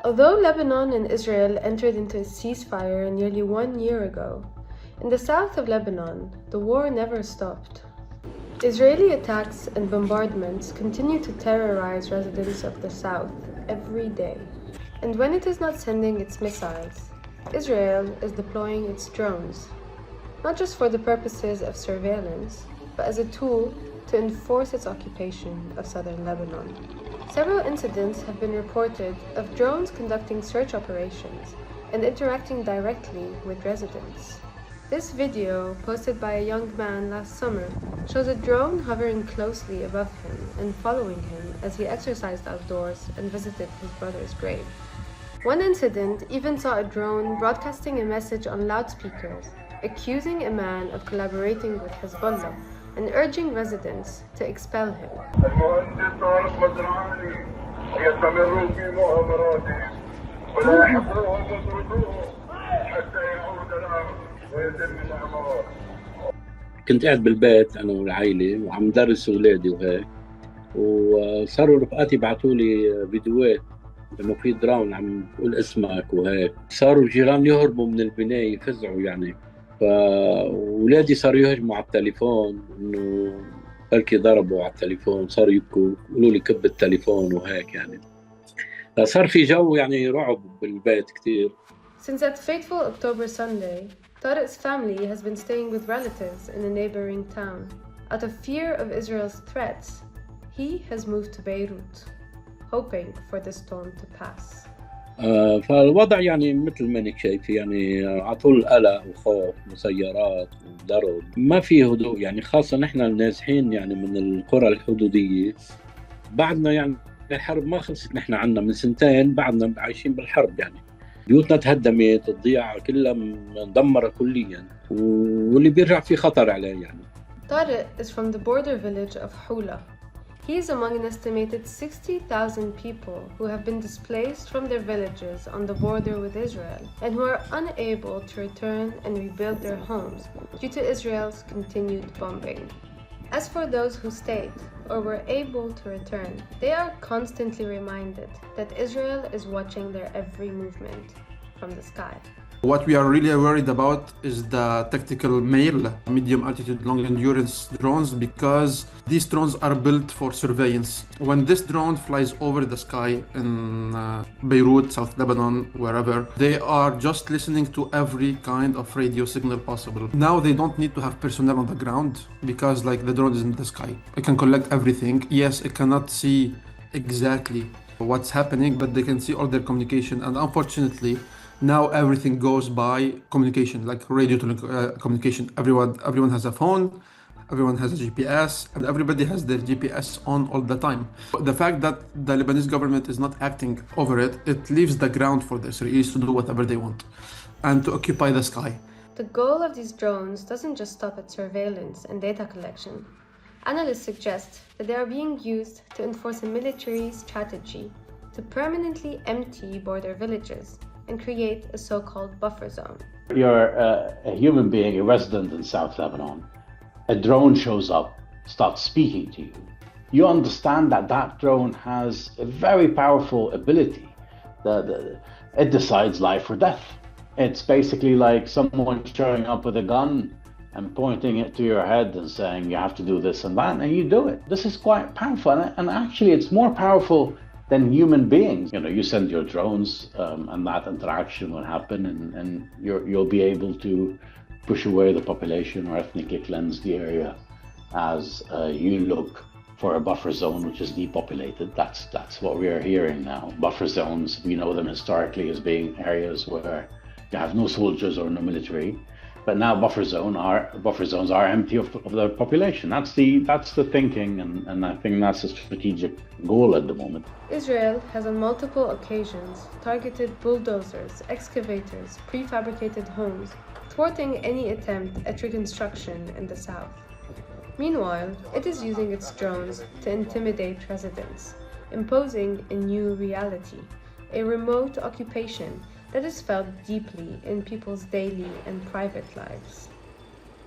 Although Lebanon and Israel entered into a ceasefire nearly 1 year ago, in the south of Lebanon, the war never stopped. Israeli attacks and bombardments continue to terrorize residents of the south every day. And when it is not sending its missiles, Israel is deploying its drones, not just for the purposes of surveillance, but as a tool to enforce its occupation of southern Lebanon. Several incidents have been reported of drones conducting search operations and interacting directly with residents. This video, posted by a young man last summer, shows a drone hovering closely above him and following him as he exercised outdoors and visited his brother's grave. One incident even saw a drone broadcasting a message on loudspeakers, accusing a man of collaborating with Hezbollah and urging residents to expel him. المهندس طارق مزرعاني يستمر في مؤامراته ولا يحبوهم يطردوه حتى يعود لهم ويتم الإعمار. كنت قاعد بالبيت أنا والعائلة وعم درس أولادي وهيك، وصاروا رفقاتي بعثوا لي فيديوهات إنه في درون عم تقول اسمك وهيك. صاروا الجيران يهربوا من البناية يفزعوا يعني، فولادي صاروا يهجموا على التليفون إنه بلكي ضربوا على التليفون، صاروا يبكوا يقولوا لي كب التليفون وهيك يعني. صار في جو يعني رعب بالبيت كتير. Since that fateful October Sunday, Tareq's family has been staying with relatives in a neighboring town. Out of fear of Israel's threats, he has moved to Beirut, hoping for the storm to pass. فالوضع يعني مثل ما انك شايف يعني على طول قلق وخوف وسيارات وضرب، ما في هدوء يعني، خاصة نحن النازحين يعني من القرى الحدودية. بعدنا يعني الحرب ما خلصت، نحن عنا من 2 بعدنا عايشين بالحرب يعني. بيوتنا تهدمت، تضيع كلها مدمرة كليا، واللي بيرجع في خطر عليه يعني. Tareq is from the border village of Houla. He is among an estimated 60,000 people who have been displaced from their villages on the border with Israel and who are unable to return and rebuild their homes due to Israel's continued bombing. As for those who stayed or were able to return, they are constantly reminded that Israel is watching their every movement from the sky. What we are really worried about is the tactical MALE, medium altitude long endurance drones, because these drones are built for surveillance. When this drone flies over the sky in Beirut, South Lebanon, wherever, they are just listening to every kind of radio signal possible. Now they don't need to have personnel on the ground because like the drone is in the sky. It can collect everything. Yes, it cannot see exactly what's happening, but they can see all their communication. And unfortunately, now everything goes by communication, like radio communication. Everyone has a phone, everyone has a GPS, and everybody has their GPS on all the time. The fact that the Lebanese government is not acting over it, it leaves the ground for the Israelis to do whatever they want and to occupy the sky. The goal of these drones doesn't just stop at surveillance and data collection. Analysts suggest that they are being used to enforce a military strategy to permanently empty border villages and create a so-called buffer zone. You're a human being, a resident in South Lebanon. A drone shows up, starts speaking to you. You understand that that drone has a very powerful ability. It decides life or death. It's basically like someone showing up with a gun and pointing it to your head and saying you have to do this and that, and you do it. This is quite powerful, and actually it's more powerful than human beings. You know, you send your drones and that interaction will happen, and you'll be able to push away the population or ethnically cleanse the area as you look for a buffer zone which is depopulated. That's what we are hearing now. Buffer zones, we know them historically as being areas where you have no soldiers or no military. But now buffer zones are empty of the population. That's the thinking, and I think that's a strategic goal at the moment. Israel has on multiple occasions targeted bulldozers, excavators, prefabricated homes, thwarting any attempt at reconstruction in the south. Meanwhile, it is using its drones to intimidate residents, imposing a new reality, a remote occupation that is felt deeply in people's daily and private lives.